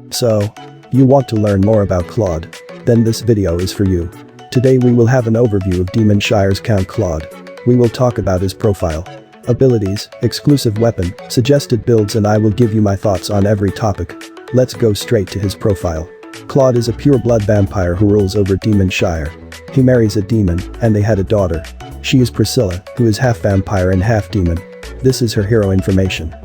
So, you want to learn more about Claude? Then this video is for you. Today we will have an overview of Demon Shire's Count Claude. We will talk about his profile, abilities, exclusive weapon, suggested builds, and I will give you my thoughts on every topic. Let's go straight to his profile. Claude is a pure-blood vampire who rules over Demon Shire. He marries a demon, and they had a daughter. She is Priscilla, who is half vampire and half demon. This is her hero information.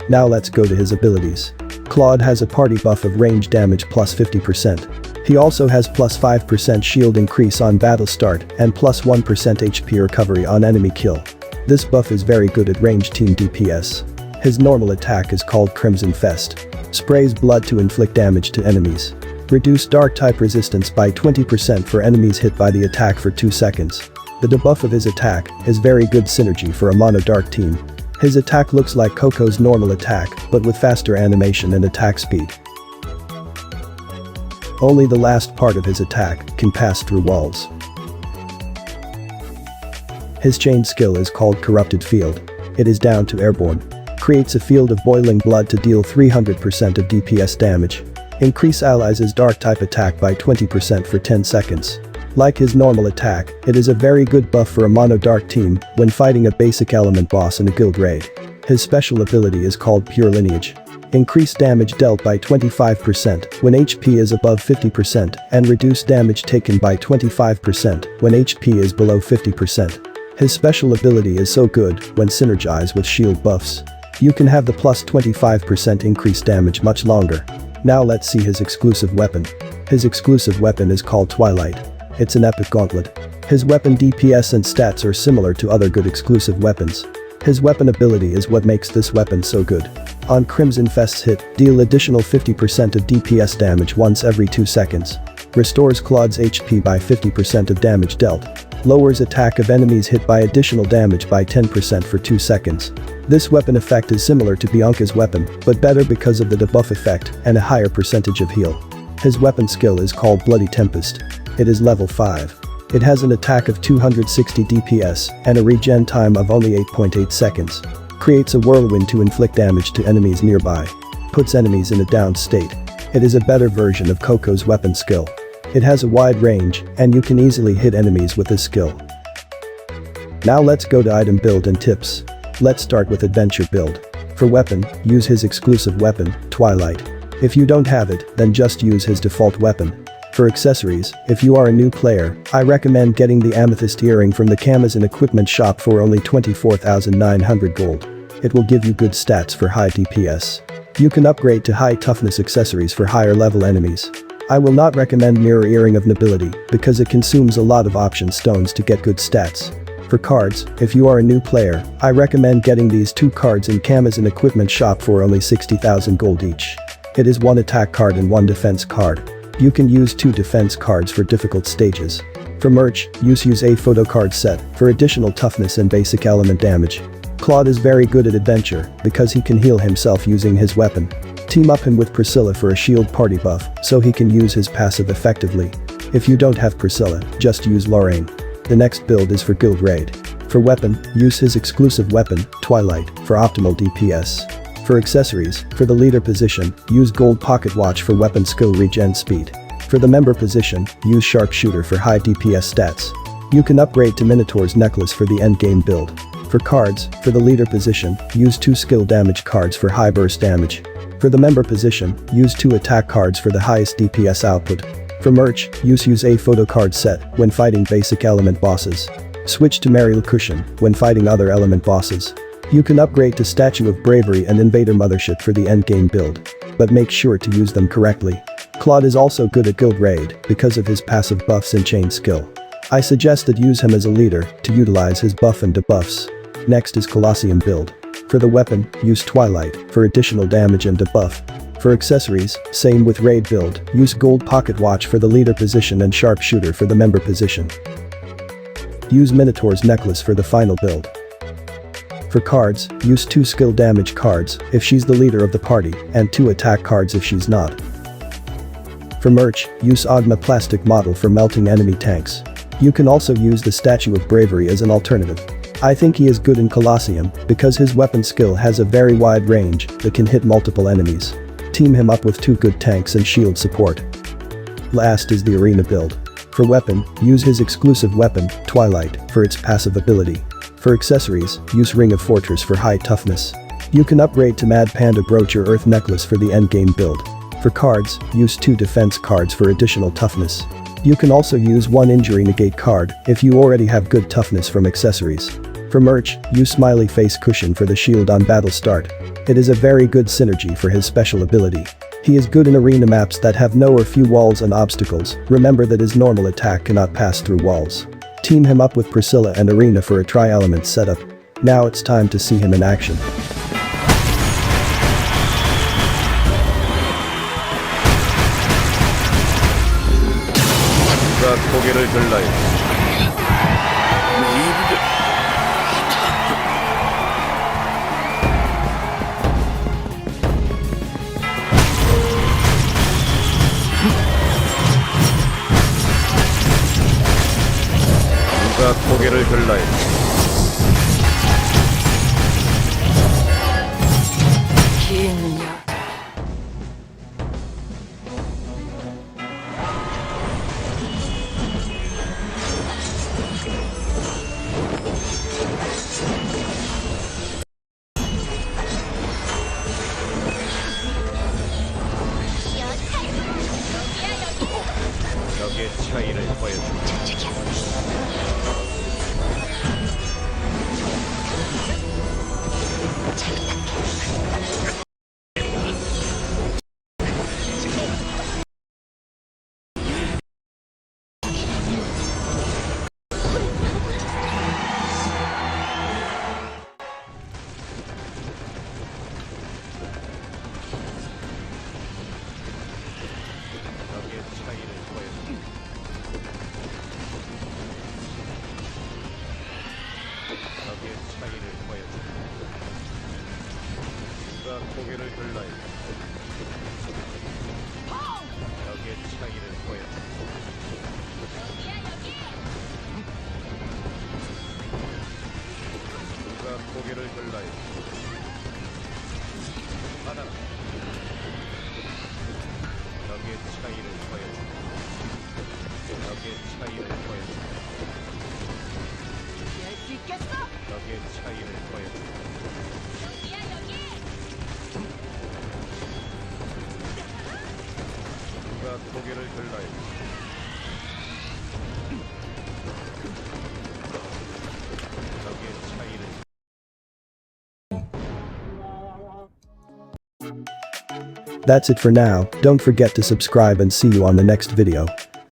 Now let's go to his abilities. Claude has a party buff of range damage plus 50%. He also has plus 5% shield increase on battle start and plus 1% HP recovery on enemy kill. This buff is very good at range team DPS. His normal attack is called Crimson Fest. Sprays blood to inflict damage to enemies. Reduce dark type resistance by 20% for enemies hit by the attack for 2 seconds. The debuff of his attack is very good synergy for a mono dark team. His attack looks like Coco's normal attack, but with faster animation and attack speed. Only the last part of his attack can pass through walls. His chain skill is called Corrupted Field. It is down to airborne. Creates a field of boiling blood to deal 300% of DPS damage. Increase allies' dark type attack by 20% for 10 seconds. Like his normal attack, it is a very good buff for a mono dark team when fighting a basic element boss in a guild raid. His special ability is called Pure Lineage. Increase damage dealt by 25% when HP is above 50% and reduce damage taken by 25% when HP is below 50%. His special ability is so good when synergize with shield buffs. You can have the plus 25% increased damage much longer. Now let's see his exclusive weapon. His exclusive weapon is called Twilight. It's an epic gauntlet. His weapon DPS and stats are similar to other good exclusive weapons. His weapon ability is what makes this weapon so good. On Crimson Fest's hit, deal additional 50% of DPS damage once every 2 seconds. Restores Claude's HP by 50% of damage dealt. Lowers attack of enemies hit by additional damage by 10% for 2 seconds. This weapon effect is similar to Bianca's weapon, but better because of the debuff effect and a higher percentage of heal. His weapon skill is called Bloody Tempest. It is level 5. It has an attack of 260 DPS and a regen time of only 8.8 seconds. Creates a whirlwind to inflict damage to enemies nearby. Puts enemies in a downed state. It is a better version of Coco's weapon skill. It has a wide range, and you can easily hit enemies with this skill. Now let's go to item build and tips. Let's start with adventure build. For weapon, use his exclusive weapon, Twilight. If you don't have it, then just use his default weapon. For accessories, if you are a new player, I recommend getting the amethyst earring from the Amazon equipment shop for only 24,900 gold. It will give you good stats for high DPS. You can upgrade to high toughness accessories for higher level enemies. I will not recommend Mirror Earring of Nobility because it consumes a lot of option stones to get good stats. For cards, if you are a new player, I recommend getting these 2 cards in Amazon equipment shop for only 60,000 gold each. It is 1 attack card and 1 defense card. You can use 2 defense cards for difficult stages. For merch, use a photo card set for additional toughness and basic element damage. Claude is very good at adventure because he can heal himself using his weapon. Team up him with Priscilla for a shield party buff so he can use his passive effectively. If you don't have Priscilla, just use Lorraine. The next build is for guild raid. For weapon, use his exclusive weapon, Twilight, for optimal DPS. For accessories, for the leader position, use gold pocket watch for weapon skill regen speed. For the member position, use sharpshooter for high DPS stats. You can upgrade to Minotaur's necklace for the endgame build. For cards, for the leader position, use 2 skill damage cards for high burst damage. For the member position, use 2 attack cards for the highest DPS output. For merch, use a photo card set when fighting basic element bosses. Switch to Mariel Cushion when fighting other element bosses. You can upgrade to Statue of Bravery and Invader Mothership for the endgame build. But make sure to use them correctly. Claude is also good at guild raid because of his passive buffs and chain skill. I suggest that use him as a leader to utilize his buff and debuffs. Next is Colosseum build. For the weapon, use Twilight for additional damage and debuff. For accessories, same with raid build, use gold pocket watch for the leader position and sharpshooter for the member position. Use Minotaur's necklace for the final build. For cards, use 2 skill damage cards if she's the leader of the party and 2 attack cards if she's not. For merch, use Ogma plastic model for melting enemy tanks. You can also use the Statue of Bravery as an alternative. I think he is good in Colosseum because his weapon skill has a very wide range that can hit multiple enemies. Team him up with 2 good tanks and shield support. Last is the arena build. For weapon, use his exclusive weapon, Twilight, for its passive ability. For accessories, use Ring of Fortress for high toughness. You can upgrade to Mad Panda Brooch or Earth Necklace for the endgame build. For cards, use 2 defense cards for additional toughness. You can also use 1 injury negate card if you already have good toughness from accessories. For merch, use Smiley Face Cushion for the shield on battle start. It is a very good synergy for his special ability. He is good in arena maps that have no or few walls and obstacles. Remember that his normal attack cannot pass through walls. Team him up with Priscilla and Arena for a tri-element setup. Now it's time to see him in action. 고개를 들라요. 누가 고개를 들라요. 적의 차이를 보여준다. 고개를 들라요. 적의 차이를 보여준다. 누가 고개를 들라요. 받아라. 적의 차이를 보여준다. 적의 차이를 보여준다. 적의 차이를 보여준다. 고개를 들라요. 적의 차이를. That's it for now. Don't forget to subscribe and see you on the next video.